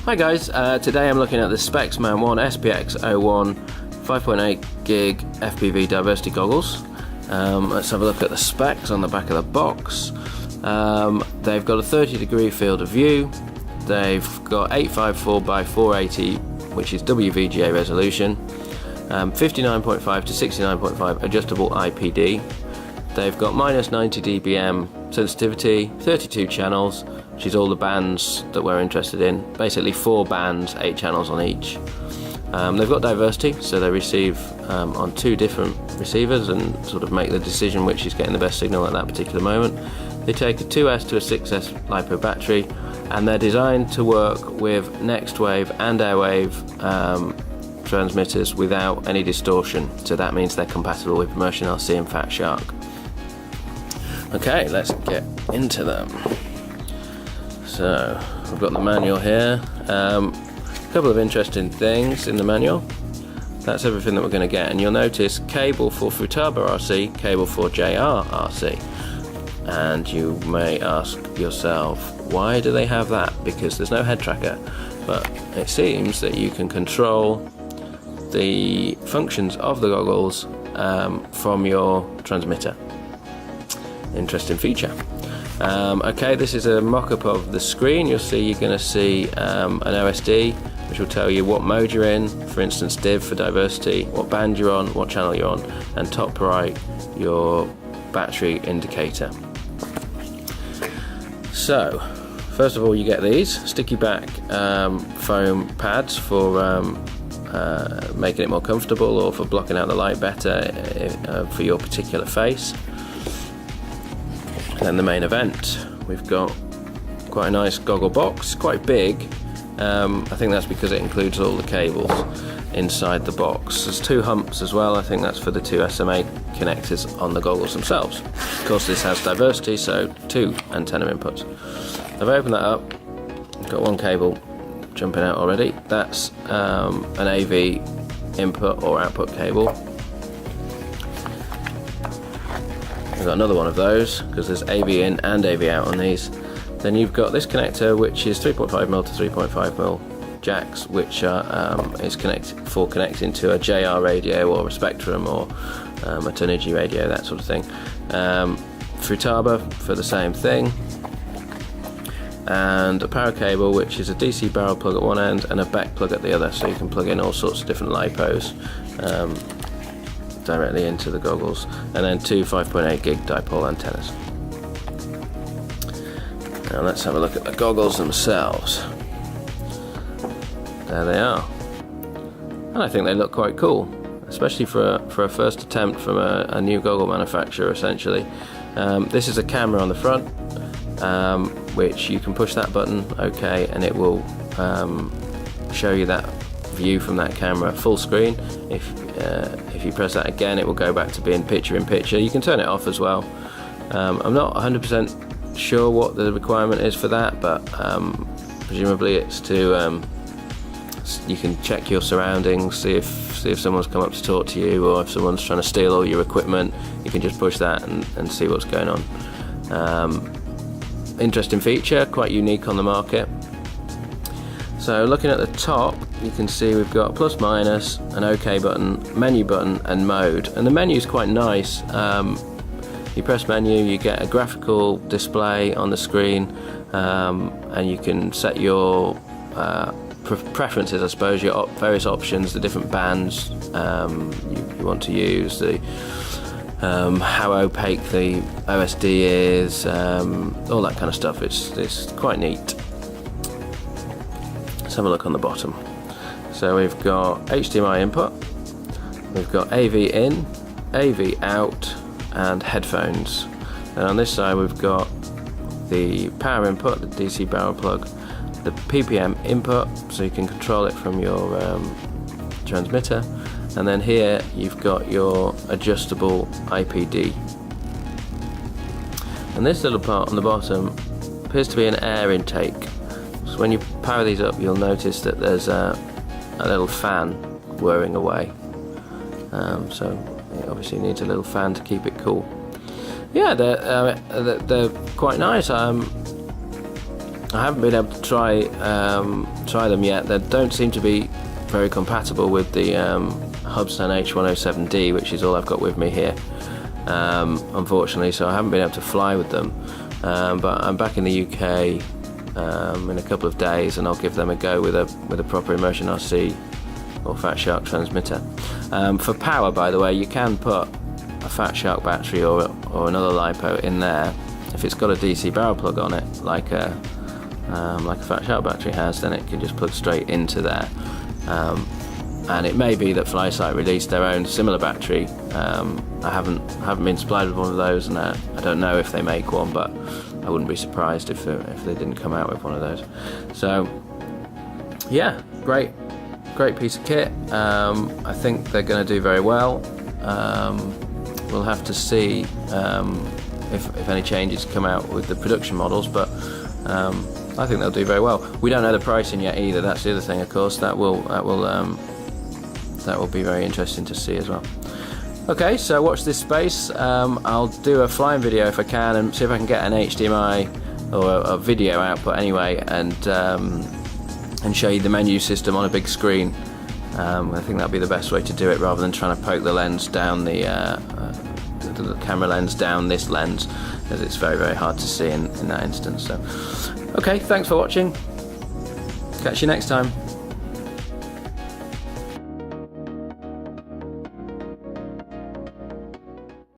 Hi guys, today I'm looking at the Spexman 1 SPX01 5.8 gig FPV diversity goggles. Let's have a look at the specs on the back of the box. They've got a 30-degree field of view. They've got 854 by 480, which is WVGA resolution, 59.5 to 69.5 adjustable IPD. They've got minus 90 dBm sensitivity, 32 channels, which is all the bands that we're interested in. Basically 4 bands, 8 channels on each. They've got diversity, so they receive on 2 different receivers and sort of make the decision which is getting the best signal at that particular moment. They take a 2S to a 6S LiPo battery, and they're designed to work with next wave and airwave transmitters without any distortion. So that means they're compatible with Immersion LC and Fat Shark. Okay, let's get into them. So I've got the manual here. A couple of interesting things in the manual. That's everything that we're going to get, and you'll notice cable for Futaba RC, cable for JR RC. And you may ask yourself, why do they have that? Because there's no head tracker, but it seems that you can control the functions of the goggles from your transmitter. Interesting feature. Okay, this is a mock-up of the screen. You'll see you're going to see an OSD, which will tell you what mode you're in, for instance div for diversity, what band you're on, what channel you're on, and top right your battery indicator. So first of all, you get these sticky back foam pads for making it more comfortable or for blocking out the light better for your particular face. Then the main event, we've got quite a nice goggle box, quite big. I think that's because it includes all the cables inside the box. There's 2 humps as well. I think that's for the 2 SMA connectors on the goggles themselves. Of course this has diversity, so 2 antenna inputs. I've opened that up, got 1 cable jumping out already. That's an AV input or output cable. I've got another one of those because there's AV in and AV out on these. Then you've got this connector, which is 3.5mm to 3.5mm jacks, which is connecting to a JR radio or a Spectrum or a Turnigy radio, that sort of thing. Futaba for the same thing, and a power cable, which is a DC barrel plug at one end and a Beck plug at the other, so you can plug in all sorts of different LiPos directly into the goggles, and then 2 5.8 gig dipole antennas. Now let's have a look at the goggles themselves. There they are, and I think they look quite cool, especially for a first attempt from a new goggle manufacturer essentially. This is a camera on the front, which you can push that button, OK, and it will show you that view from that camera full screen. If you press that again, it will go back to being picture in picture. You can turn it off as well. I'm not 100% sure what the requirement is for that, but presumably it's to you can check your surroundings, see if someone's come up to talk to you, or if someone's trying to steal all your equipment, you can just push that and see what's going on. Interesting feature, quite unique on the market. So looking at the top, you can see we've got plus minus, an OK button, menu button, and mode. And the menu is quite nice. You press menu, you get a graphical display on the screen, and you can set your preferences, I suppose, your various options, the different bands you want to use, how opaque the OSD is, all that kind of stuff. It's quite neat. Let's have a look on the bottom. So we've got HDMI input, we've got AV in, AV out, and headphones. And on this side we've got the power input, the DC barrel plug, the PPM input, so you can control it from your transmitter, and then here you've got your adjustable IPD. And this little part on the bottom appears to be an air intake. So when you power these up, you'll notice that there's a little fan whirring away. So it obviously needs a little fan to keep it cool. Yeah, they're quite nice. I haven't been able to try them yet. They don't seem to be very compatible with the Hubsan H107D, which is all I've got with me here, unfortunately, so I haven't been able to fly with them, but I'm back in the UK in a couple of days, and I'll give them a go with a proper immersion RC or Fat Shark transmitter. For power, by the way, you can put a Fat Shark battery or another LiPo in there. If it's got a DC barrel plug on it, like a Fat Shark battery has, then it can just plug straight into there. And it may be that FlySight released their own similar battery. I haven't been supplied with one of those, and I don't know if they make one, but I wouldn't be surprised if they didn't come out with one of those. So yeah, great piece of kit. I think they're going to do very well. We'll have to see if any changes come out with the production models, but I think they'll do very well. We don't know the pricing yet either. That's the other thing, of course. That will be very interesting to see as well. Okay, so watch this space. I'll do a flying video if I can, and see if I can get an HDMI or a video output anyway, and show you the menu system on a big screen. I think that'll be the best way to do it, rather than trying to poke the lens down the camera lens down this lens, as it's very hard to see in that instance. So, okay, thanks for watching. Catch you next time.